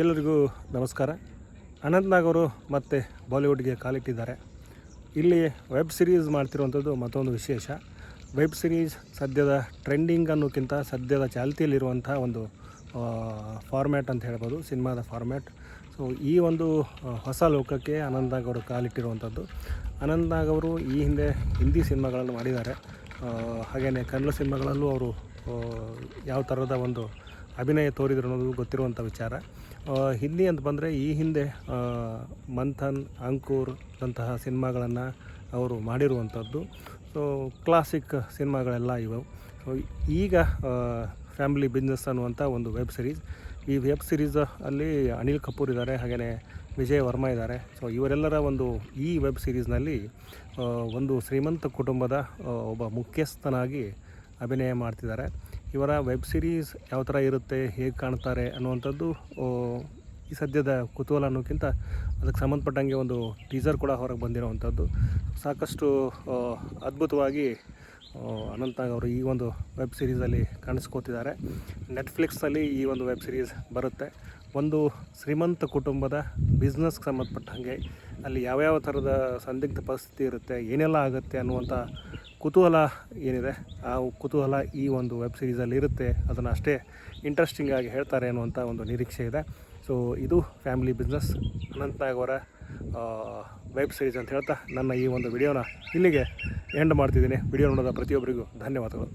ಎಲ್ಲರಿಗೂ ನಮಸ್ಕಾರ. ಅನಂತ್ ನಾಗ್ ಅವರು ಮತ್ತೆ ಬಾಲಿವುಡ್ಗೆ ಕಾಲಿಟ್ಟಿದ್ದಾರೆ. ಇಲ್ಲಿ ವೆಬ್ ಸಿರೀಸ್ ಮಾಡ್ತಿರುವಂಥದ್ದು ಮತ್ತೊಂದು ವಿಶೇಷ. ವೆಬ್ ಸಿರೀಸ್ ಸದ್ಯದ ಟ್ರೆಂಡಿಂಗ್ ಅನ್ನೋಕ್ಕಿಂತ ಸದ್ಯದ ಚಾಲ್ತಿಯಲ್ಲಿರುವಂಥ ಒಂದು ಫಾರ್ಮ್ಯಾಟ್ ಅಂತ ಹೇಳ್ಬೋದು, ಸಿನಿಮಾದ ಫಾರ್ಮ್ಯಾಟ್. ಸೊ ಈ ಒಂದು ಹೊಸ ಲೋಕಕ್ಕೆ ಅನಂತ್ ನಾಗ್ ಅವರು ಕಾಲಿಟ್ಟಿರುವಂಥದ್ದು. ಅನಂತ್ ನಾಗ್ ಅವರು ಈ ಹಿಂದೆ ಹಿಂದಿ ಸಿನಿಮಾಗಳನ್ನು ಮಾಡಿದ್ದಾರೆ, ಹಾಗೆಯೇ ಕನ್ನಡ ಸಿನಿಮಾಗಳಲ್ಲೂ ಅವರು ಯಾವ ಥರದ ಒಂದು ಅಭಿನಯ ತೋರಿದ್ರು ಅನ್ನೋದು ಗೊತ್ತಿರುವಂಥ ವಿಚಾರ. ಹಿಂದಿ ಅಂತ ಬಂದರೆ ಈ ಹಿಂದೆ ಮಂಥನ್, ಅಂಕುರ್ ಅಂತಹ ಸಿನಿಮಾಗಳನ್ನು ಅವರು ಮಾಡಿರುವಂಥದ್ದು. ಸೊ ಕ್ಲಾಸಿಕ್ ಸಿನಿಮಾಗಳೆಲ್ಲ ಇವು. ಸೊ ಈಗ ಫ್ಯಾಮಿಲಿ ಬಿಸ್ನೆಸ್ ಅನ್ನುವಂಥ ಒಂದು ವೆಬ್ ಸಿರೀಸ್. ಈ ವೆಬ್ ಸಿರೀಸ್ ಅಲ್ಲಿ ಅನಿಲ್ ಕಪೂರ್ ಇದ್ದಾರೆ, ಹಾಗೆಯೇ ವಿಜಯ್ ವರ್ಮಾ ಇದ್ದಾರೆ. ಸೊ ಇವರೆಲ್ಲರ ಈ ವೆಬ್ ಸಿರೀಸ್ನಲ್ಲಿ ಒಂದು ಶ್ರೀಮಂತ ಕುಟುಂಬದ ಒಬ್ಬ ಮುಖ್ಯಸ್ಥನಾಗಿ ಅಭಿನಯ ಮಾಡ್ತಿದ್ದಾರೆ. ಇವರ ವೆಬ್ ಸಿರೀಸ್ ಯಾವ ಥರ ಇರುತ್ತೆ, ಹೇಗೆ ಕಾಣ್ತಾರೆ ಅನ್ನುವಂಥದ್ದು ಈ ಸದ್ಯದ ಕುತೂಹಲ ಅನ್ನೋಕ್ಕಿಂತ ಅದಕ್ಕೆ ಸಂಬಂಧಪಟ್ಟಂಗೆ ಒಂದು ಟೀಸರ್ ಕೂಡ ಹೊರಗೆ ಬಂದಿರೋವಂಥದ್ದು. ಸಾಕಷ್ಟು ಅದ್ಭುತವಾಗಿ ಅನಂತ್ ನಾಗ್ ಅವರು ಈ ಒಂದು ವೆಬ್ ಸಿರೀಸಲ್ಲಿ ಕಾಣಿಸ್ಕೋತಿದ್ದಾರೆ. ನೆಟ್ಫ್ಲಿಕ್ಸಲ್ಲಿ ಈ ಒಂದು ವೆಬ್ ಸಿರೀಸ್ ಬರುತ್ತೆ. ಒಂದು ಶ್ರೀಮಂತ ಕುಟುಂಬದ ಬಿಸ್ನೆಸ್ಗೆ ಸಂಬಂಧಪಟ್ಟ ಹಾಗೆ ಅಲ್ಲಿ ಯಾವ್ಯಾವ ಥರದ ಸಂದಿಗ್ಧ ಪರಿಸ್ಥಿತಿ ಇರುತ್ತೆ, ಏನೆಲ್ಲ ಆಗುತ್ತೆ ಅನ್ನುವಂಥ ಕುತೂಹಲ ಏನಿದೆ, ಆ ಕುತೂಹಲ ಈ ಒಂದು ವೆಬ್ ಸಿರೀಸಲ್ಲಿ ಇರುತ್ತೆ. ಅದನ್ನು ಅಷ್ಟೇ ಇಂಟ್ರೆಸ್ಟಿಂಗ್ ಆಗಿ ಹೇಳ್ತಾರೆ ಅನ್ನುವಂಥ ಒಂದು ನಿರೀಕ್ಷೆ ಇದೆ. ಸೊ ಇದು ಫ್ಯಾಮಿಲಿ ಬಿಸ್ನೆಸ್, ಅನಂತ್ ನಾಗ್ ಅವರ ವೆಬ್ ಸಿರೀಸ್ ಅಂತ ಹೇಳ್ತಾ ನನ್ನ ಈ ಒಂದು ವಿಡಿಯೋನ ಇಲ್ಲಿಗೆ ಎಂಡ್ ಮಾಡ್ತಿದ್ದೀನಿ. ವಿಡಿಯೋ ನೋಡೋದ ಪ್ರತಿಯೊಬ್ಬರಿಗೂ ಧನ್ಯವಾದಗಳು.